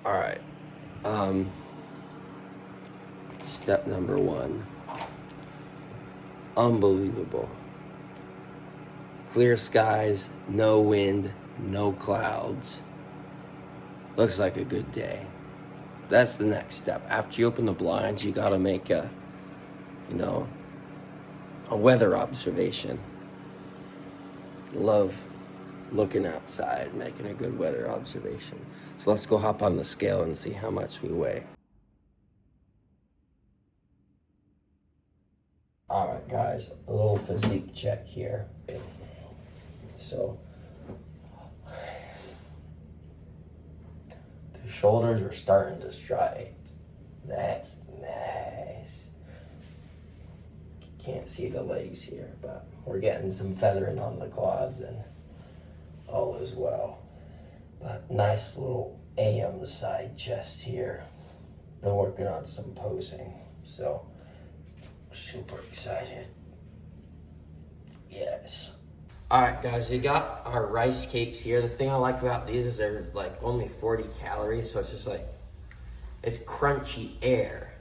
All right. Step number 1. Unbelievable. Clear skies, no wind, no clouds. Looks like a good day. That's the next step. After you open the blinds, you gotta make a weather observation. Love looking outside, making a good weather observation. So let's go hop on the scale and see how much we weigh. All right, guys, a little physique check here. So the shoulders are starting to strike. That's nice. Can't see the legs here, but we're getting some feathering on the quads and all is well. But nice little AM side chest here. Been working on some posing, so super excited. Yes. All right, guys, we got our rice cakes here. The thing I like about these is they're like only 40 calories, so it's just like, it's crunchy air.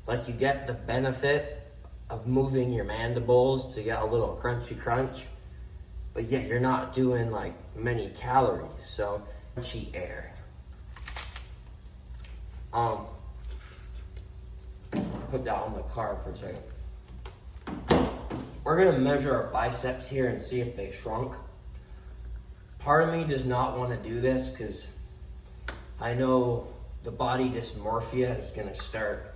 Like you get the benefit of moving your mandibles to get a little crunchy crunch, but yet you're not doing like many calories, so crunchy air. Put that on the car for a second. We're gonna measure our biceps here and see if they shrunk. Part of me does not want to do this because I know the body dysmorphia is gonna start,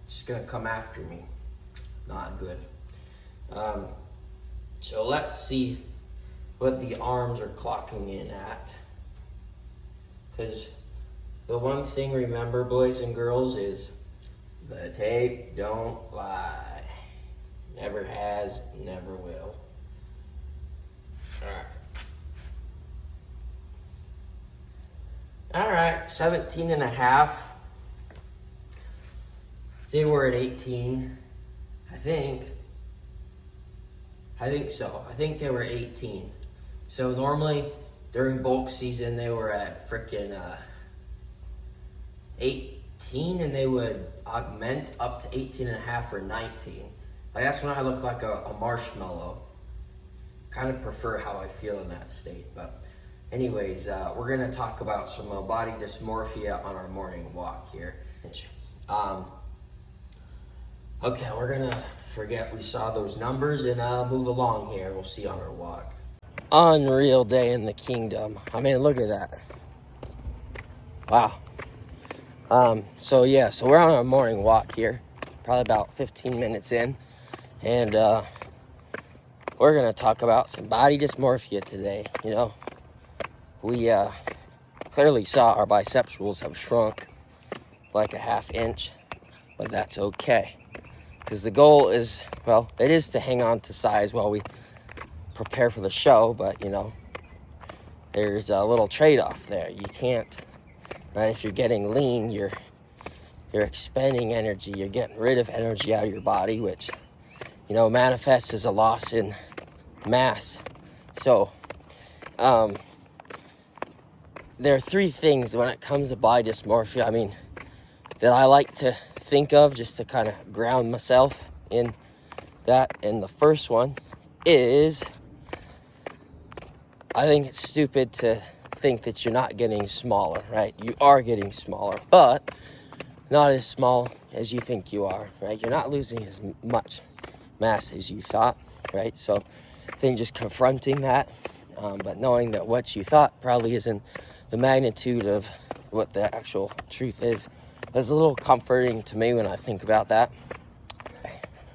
just gonna come after me. Not good. So let's see what the arms are clocking in at. Because the one thing, remember, boys and girls, is the tape don't lie. Never has, never will. All right, 17 and a half. They were at 18, I think so. I think they were 18. So normally during bulk season, they were at freaking 18, and they would augment up to 18 and a half or 19. Like that's when I look like a marshmallow. Kind of prefer how I feel in that state. But anyways, we're gonna talk about some body dysmorphia on our morning walk here. Okay, we're gonna forget we saw those numbers and move along here. We'll see on our walk. Unreal day in the kingdom. I mean, look at that. Wow. So we're on our morning walk here. Probably about 15 minutes in. And we're gonna talk about some body dysmorphia today. You know, we clearly saw our bicepsuals have shrunk like a ½ inch, but that's okay. Because the goal is, well, it is to hang on to size while we prepare for the show, but, you know, there's a little trade-off there. You can't, right, if you're getting lean, you're expending energy, you're getting rid of energy out of your body, which, you know, manifests as a loss in mass. So, there are 3 things when it comes to body dysmorphia, I mean, that I like to think of just to kind of ground myself in that. And the first one is, I think it's stupid to think that you're not getting smaller, right? You are getting smaller, but not as small as you think you are, right? You're not losing as much mass as you thought, right? So I think just confronting that, but knowing that what you thought probably isn't the magnitude of what the actual truth is a little comforting to me when I think about that.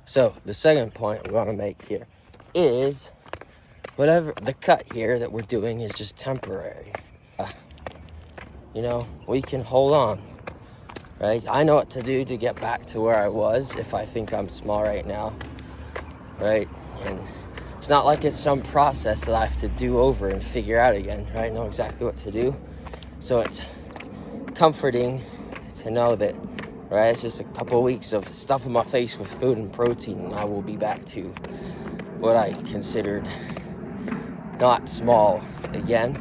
So the second point we want to make here is whatever the cut here that we're doing is just temporary. You know, we can hold on, right? I know what to do to get back to where I was if I think I'm small right now, right? And it's not like it's some process that I have to do over and figure out again, right? I know exactly what to do. So it's comforting to know that, right, it's just a couple of weeks of stuffing my face with food and protein, and I will be back to what I considered not small again,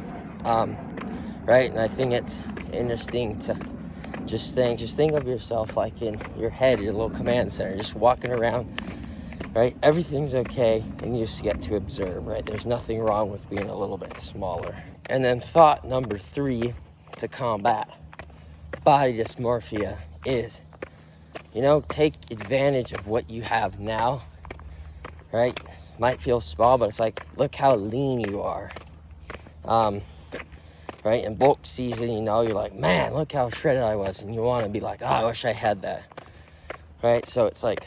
right? And I think it's interesting to just think of yourself like in your head, your little command center, just walking around, right? Everything's okay, and you just get to observe, right? There's nothing wrong with being a little bit smaller. And then thought number 3 to combat body dysmorphia is, take advantage of what you have now, right? Might feel small, but it's like, look how lean you are. Right? In bulk season, you're like, man, look how shredded I was. And you want to be like, oh, I wish I had that. Right? So it's like,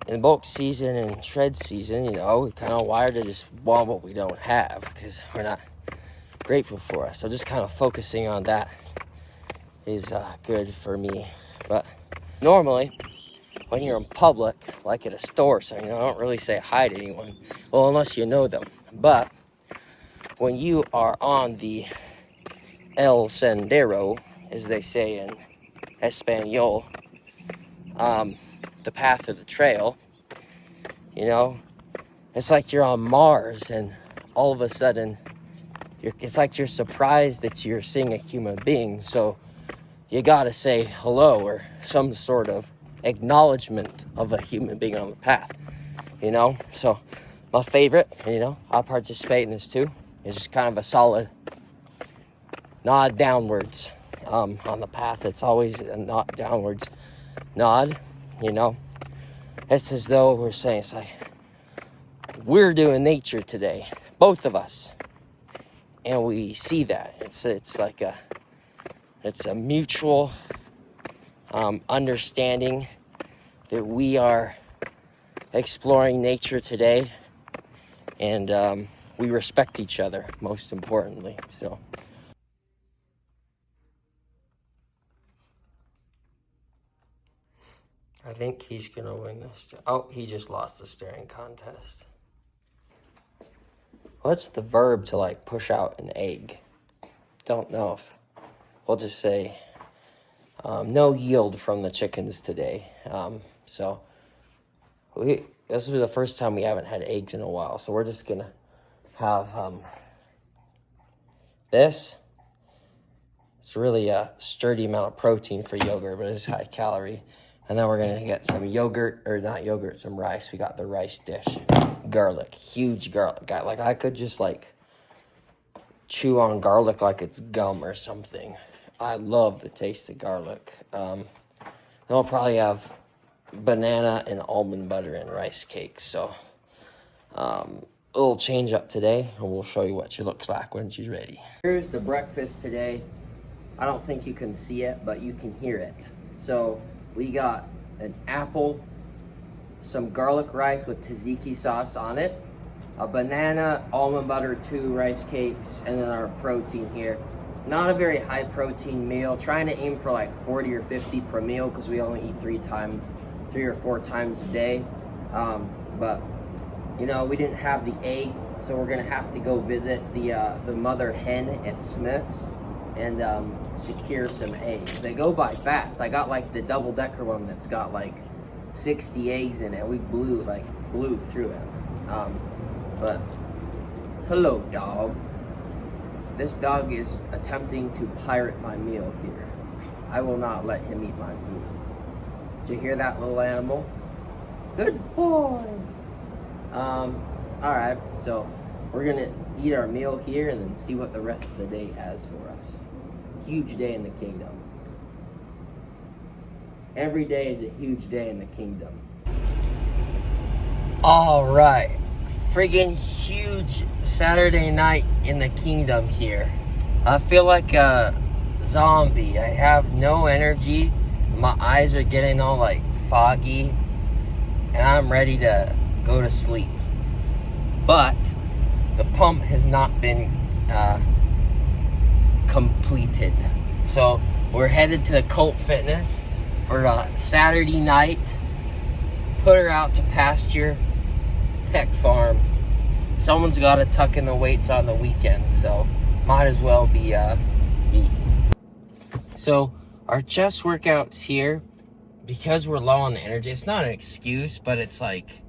in bulk season and shred season, we kind of wired to just want what we don't have because we're not grateful for us. So just kind of focusing on that is good for me. But normally, when you're in public, like at a store, so I don't really say hi to anyone. Well, unless you know them. But when you are on the El Sendero, as they say in Espanol, the path or the trail, it's like you're on Mars, and all of a sudden, it's like you're surprised that you're seeing a human being, so you gotta say hello or some sort of acknowledgement of a human being on the path, So my favorite, I'll participate in this too, is just kind of a solid nod downwards on the path. It's always a nod downwards nod, It's as though we're saying, it's like, we're doing nature today, both of us. And we see that. It's like it's a mutual understanding that we are exploring nature today. And we respect each other, most importantly. So I think he's gonna win this. Oh, he just lost the staring contest. What's the verb to like push out an egg? Don't know if we'll just say no yield from the chickens today. So this will be the first time we haven't had eggs in a while. So we're just gonna have this. It's really a sturdy amount of protein for yogurt, but it's high calorie. And then we're gonna get some yogurt, or not yogurt, some rice. We got the rice dish. Garlic, huge garlic. Like I could just like chew on garlic like it's gum or something. I love the taste of garlic. Then we'll probably have banana and almond butter and rice cakes. So a little change up today, and we'll show you what she looks like when she's ready. Here's the breakfast today. I don't think you can see it, but you can hear it. So we got an apple, some garlic rice with tzatziki sauce on it, a banana, almond butter, 2 rice cakes, and then our protein here. Not a very high protein meal. Trying to aim for like 40 or 50 per meal because we only eat 3 or 4 times a day. But we didn't have the eggs, so we're gonna have to go visit the mother hen at Smith's and secure some eggs. They go by fast. I got like the double-decker one that's got like 60 eggs in it. We blew through it. But hello, dog. This dog is attempting to pirate my meal here. I will not let him eat my food. Did you hear that, little animal? Good boy. All right, so we're gonna eat our meal here and then see what the rest of the day has for us. Huge day in the kingdom. Every day is a huge day in the kingdom. All right, friggin' huge Saturday night in the kingdom here. I feel like a zombie. I have no energy. My eyes are getting all like foggy, and I'm ready to go to sleep. But the pump has not been completed. So we're headed to Cult Fitness for a Saturday night. Put her out to pasture, peck farm. Someone's got to tuck in the weights on the weekend, so might as well be me. So our chest workouts here, because we're low on the energy, it's not an excuse, but it's like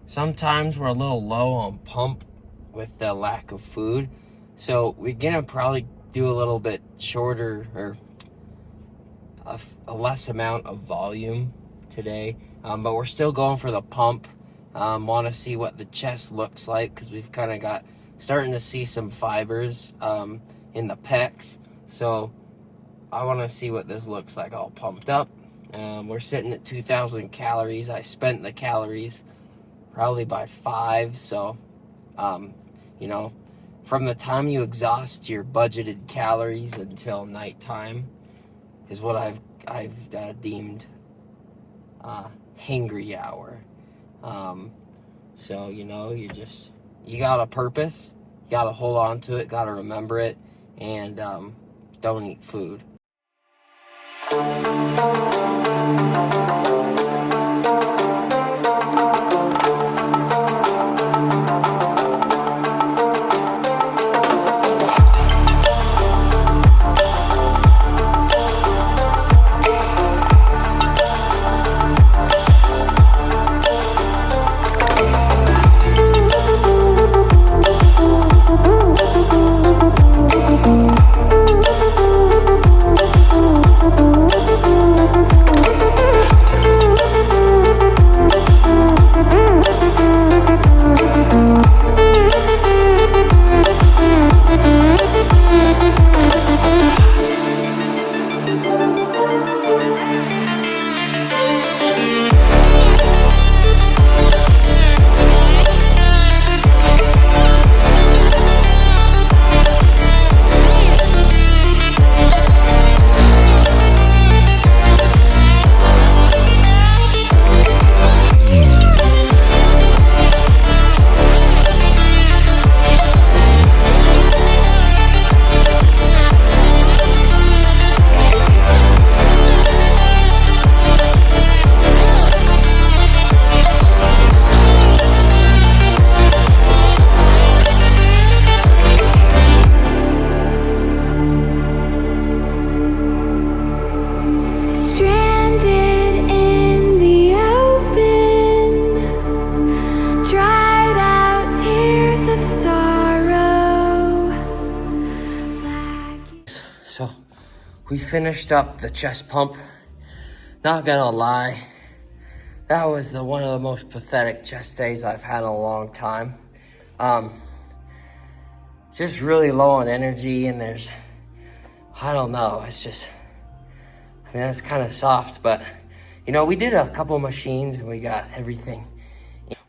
sometimes we're a little low on pump with the lack of food. So we're gonna probably do a little bit shorter or a less amount of volume today, but we're still going for the pump. Want to see what the chest looks like, because we've kind of got starting to see some fibers in the pecs, so I want to see what this looks like all pumped up. We're sitting at 2,000 calories. I spent the calories probably by 5, so you know, from the time you exhaust your budgeted calories until nighttime is what I've deemed hangry hour. So, you know, you got a purpose, you got to hold on to it, got to remember it, and don't eat food. So we finished up the chest pump. Not gonna lie, that was one of the most pathetic chest days I've had in a long time. Just really low on energy, and I don't know, it's just, I mean, that's kind of soft, but you know, we did a couple machines and we got everything.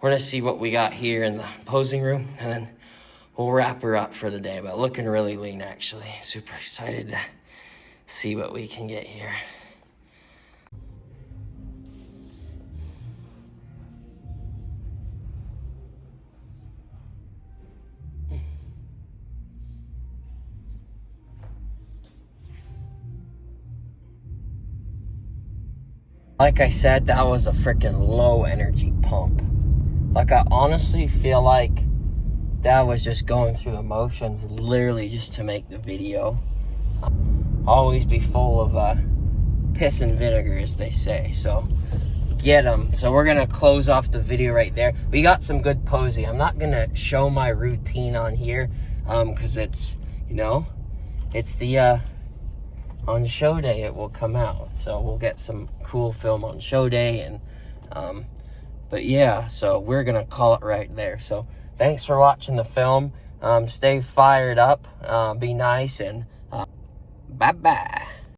We're gonna see what we got here in the posing room, and then we'll wrap her up for the day, but looking really lean actually. Super excited to see what we can get here. Like I said, that was a freaking low energy pump. Like, I honestly feel like that was just going through the motions, literally just to make the video. Always be full of piss and vinegar, as they say. So get them. So we're gonna close off the video right there. We got some good posing. I'm not gonna show my routine on here because it's, you know, it's the on show day it will come out. So we'll get some cool film on show day, and but yeah, so we're gonna call it right there. So thanks for watching the film. Stay fired up, be nice, and bye-bye.